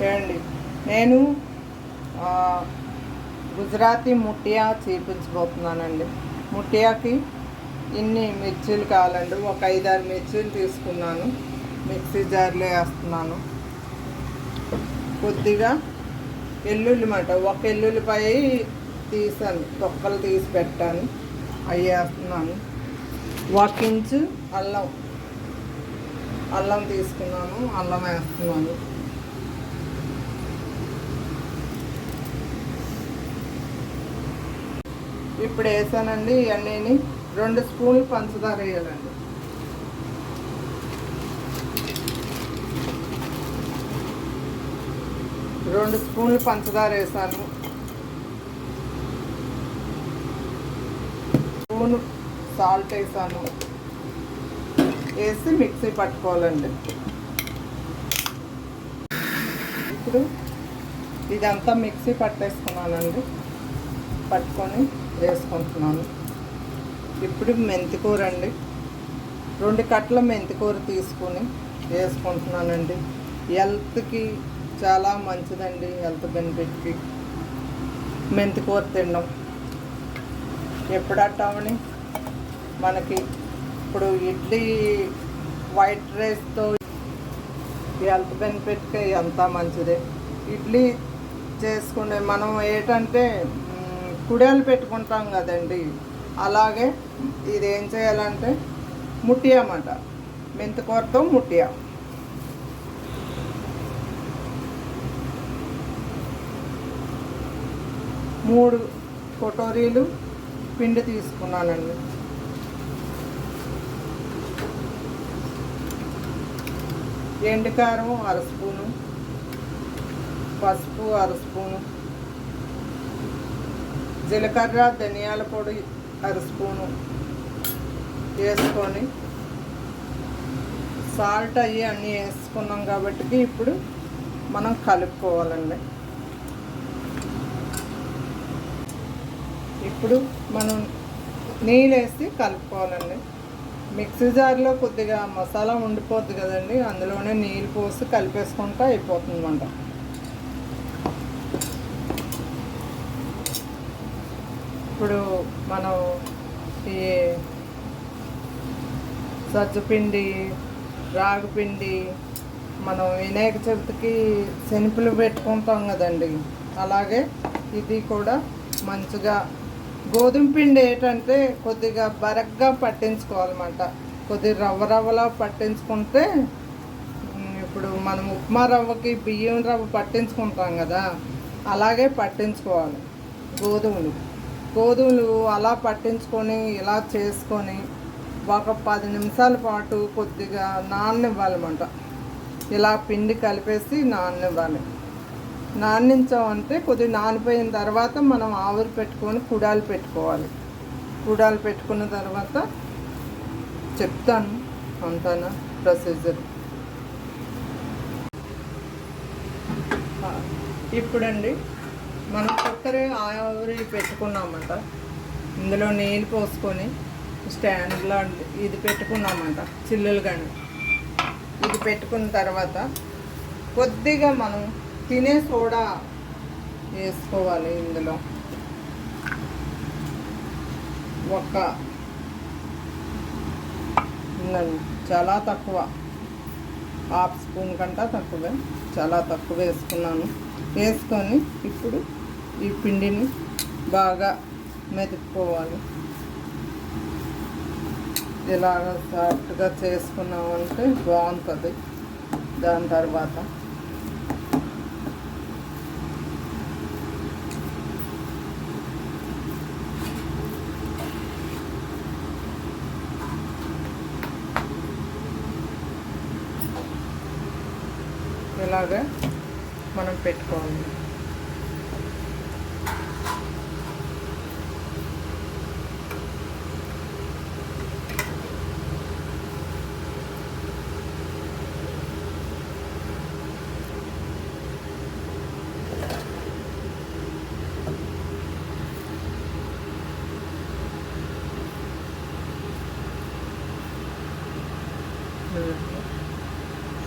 ఏమండి, నేను గుజరాతీ ముట్టియా చేయించబోతున్నానండి. ముట్టియాకి ఇన్ని మిర్చీలు కావాలండి. ఒక 5-6 మిర్చీలు తీసుకున్నాను, మిక్సీ జార్లో వేస్తున్నాను. కొద్దిగా ఎల్లుల్లిమాట, ఒక ఎల్లుల్లిపాయ తీసాను, తొక్కలు తీసి పెట్టాను, అవి వేస్తున్నాను. 1 ఇంచు అల్లం తీసుకున్నాను, అల్లం వేస్తున్నాను. ఇప్పుడు వేసానండి ఇవన్నీ. 2 స్పూన్లు పంచదార వేయాలండి. రెండు స్పూన్లు పంచదార వేసాను. స్పూను సాల్ట్ వేసాను. వేసి మిక్సీ పట్టుకోవాలండి. ఇప్పుడు ఇదంతా మిక్సీ పట్టేసుకున్నానండి, పట్టుకొని వేసుకుంటున్నాను. ఇప్పుడు మెంతికూర అండి, 2 కట్టల మెంతికూర తీసుకొని వేసుకుంటున్నానండి. హెల్త్కి చాలా మంచిదండి, హెల్త్ బెనిఫిట్కి మెంతికూర తినడం. ఎప్పుడట్టామని మనకి ఇప్పుడు ఇడ్లీ వైట్ రైస్తో హెల్త్ బెనిఫిట్కి ఎంత మంచిదే. ఇడ్లీ చేసుకునే మనం ఏంటంటే కుడియాలు పెట్టుకుంటాం కదండి, అలాగే ఇది ఏం చేయాలంటే ముట్టియా అన్నమాట, మెంతికూరతో ముట్టియా. మూడు కటోరీలు పిండి తీసుకున్నానండి. ఎండుకారం 1/2 స్పూను, పసుపు 1/2 స్పూను, జీలకర్ర ధనియాల పొడి 1/2 స్పూను వేసుకొని, సాల్ట్ అన్నీ వేసుకున్నాం కాబట్టి ఇప్పుడు మనం కలుపుకోవాలండి. ఇప్పుడు మనం నీళ్ళు వేసి కలుపుకోవాలండి. మిక్సీ జార్లో కొద్దిగా మసాలా ఉండిపోద్ది కదండి, అందులోనే నీళ్ళు పోసి కలిపేసుకుంటూ అయిపోతుంది అన్నమాట. ఇప్పుడు మనం ఈ సజ్జపిండి, రాగిపిండి, మనం వినాయక చవితికి శనగలు పెట్టుకుంటాం కదండి, అలాగే ఇది కూడా మంచిగా గోధుమ పిండి ఏంటంటే కొద్దిగా బరగ్గా పట్టించుకోవాలన్నమాట. కొద్దిగా రవ్వలా పట్టించుకుంటే, ఇప్పుడు మనం ఉప్మా రవ్వకి బియ్యం రవ్వ పట్టించుకుంటాం కదా, అలాగే పట్టించుకోవాలి. గోధుమలు అలా పట్టించుకొని ఇలా చేసుకొని ఒక 10 నిమిషాల పాటు కొద్దిగా నాననివ్వాలన్నమాట. ఇలా పిండి కలిపేసి నాననివ్వాలి. నానించామంటే కొద్దిగా నానిపోయిన తర్వాత మనం ఆవిరి పెట్టుకొని కుడాలు పెట్టుకోవాలి. కుడాలు పెట్టుకున్న తర్వాత చెప్తాను అంతానా ప్రొసీజర్. ఇప్పుడండి మనం కుక్కర్ ఆవిరి పెట్టుకున్నామంట, ఇందులో నీళ్ళు పోసుకొని స్టాండ్లో ఇది పెట్టుకున్నామంట, చిల్లులు కానీ ఇది పెట్టుకున్న తర్వాత కొద్దిగా మనం తినే సోడా వేసుకోవాలి. ఇందులో చాలా తక్కువ, 1/2 స్పూన్ కంటే తక్కువే, చాలా తక్కువ వేసుకున్నాను. వేసుకొని ఇప్పుడు ఈ పిండిని బాగా మెదుపుకోవాలి. ఇలాగ సాఫ్ట్గా చేసుకున్నామంటే బాగుంటుంది. దాని తర్వాత ఇలాగా మనం పెట్టుకోవాలి.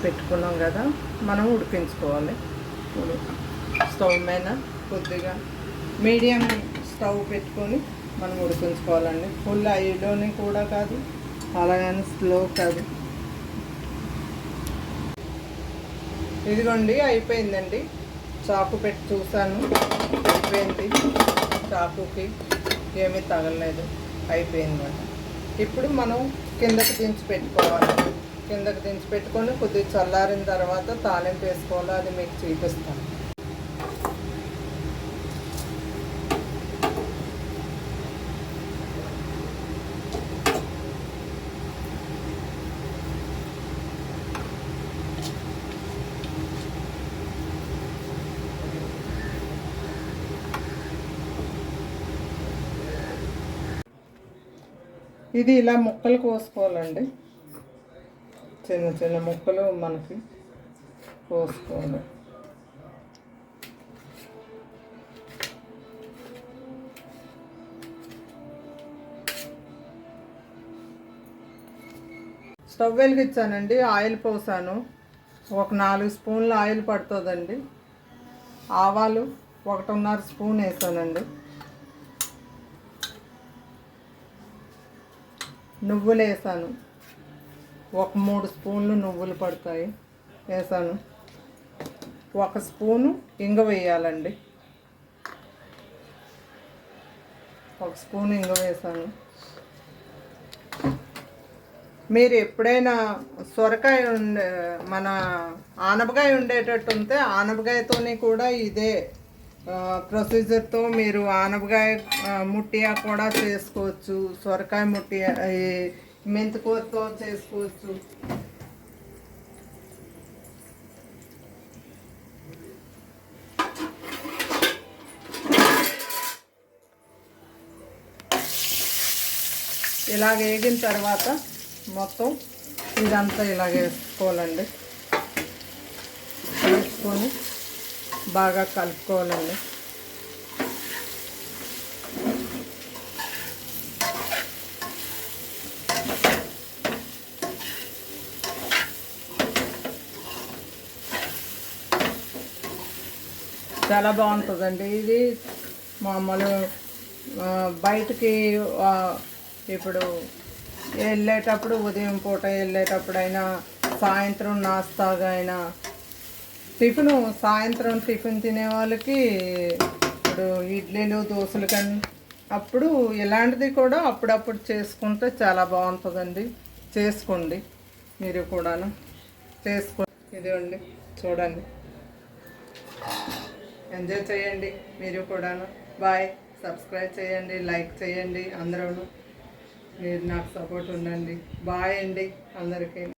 పెట్టుకున్నాం కదా, మనం ఉడికించుకోవాలి. ఇప్పుడు స్టవ్ మీద కొద్దిగా మీడియం స్టవ్ పెట్టుకొని మనం ఉడికించుకోవాలండి. ఫుల్ హైలోని కూడా కాదు, అలాగని స్లో కాదు. ఇదిగోండి అయిపోయిందండి. చాకు పెట్టి చూసాను, అయిపోయింది. చాకుకి ఏమీ తగలలేదు, అయిపోయిందన్నమాట. ఇప్పుడు మనం కిందకి దించి పెట్టుకోవాలి. కిందకి దించి పెట్టుకొని కొద్దిగా చల్లారిన తర్వాత తాలింపు వేసుకోవాలి. అది మీకు చూపిస్తాను. ఇది ఇలా ముక్కలు కోసుకోవాలండి. చిన్న చిన్న ముక్కలు మనకి కోసుకోవాలి. స్టవ్ వెలిగించానండి, ఆయిల్ పోసాను. ఒక 4 స్పూన్ల ఆయిల్ పడుతుందండి. ఆవాలు 1.5 స్పూన్ వేసానండి. నువ్వులు వేసాను, ఒక 3 స్పూన్లు నువ్వులు పడతాయి వేసాను. 1 స్పూను ఇంగ వేయాలండి. 1 స్పూన్ ఇంగ వేసాను. మీరు ఎప్పుడైనా సొరకాయ మన ఆనపకాయ ఉండేటట్టు ఉంటే ఆనపకాయతోని కూడా ఇదే ప్రొసీజర్తో మీరు ఆనపకాయ ముట్టియా కూడా చేసుకోవచ్చు. సొరకాయ ముట్టియా మెంతికూరతో చేసుకోవచ్చు. ఇలా వేగిన తర్వాత మొత్తం ఇదంతా ఇలాగ వేసుకోవాలండి. వేసుకొని బాగా కలుపుకోవాలండి. చాలా బాగుంటుందండి ఇది. మామూలు బయటికి ఇప్పుడు వెళ్ళేటప్పుడు, ఉదయం పూట వెళ్ళేటప్పుడైనా, సాయంత్రం నాస్తాగా అయినా, టిఫిన్ సాయంత్రం టిఫిన్ తినే వాళ్ళకి ఇప్పుడు ఇడ్లీలు దోశలు కానీ అప్పుడు ఇలాంటిది కూడా అప్పుడప్పుడు చేసుకుంటే చాలా బాగుంటుందండి. చేసుకోండి మీరు కూడాను, ఇదిగోండి చూడండి, ఎంజాయ్ చేయండి మీరు కూడాను. బాయ్. సబ్స్క్రైబ్ చేయండి, లైక్ చేయండి. అందరూ మీరు నాకు సపోర్ట్ ఉండండి. బాయ్ అండి అందరికీ.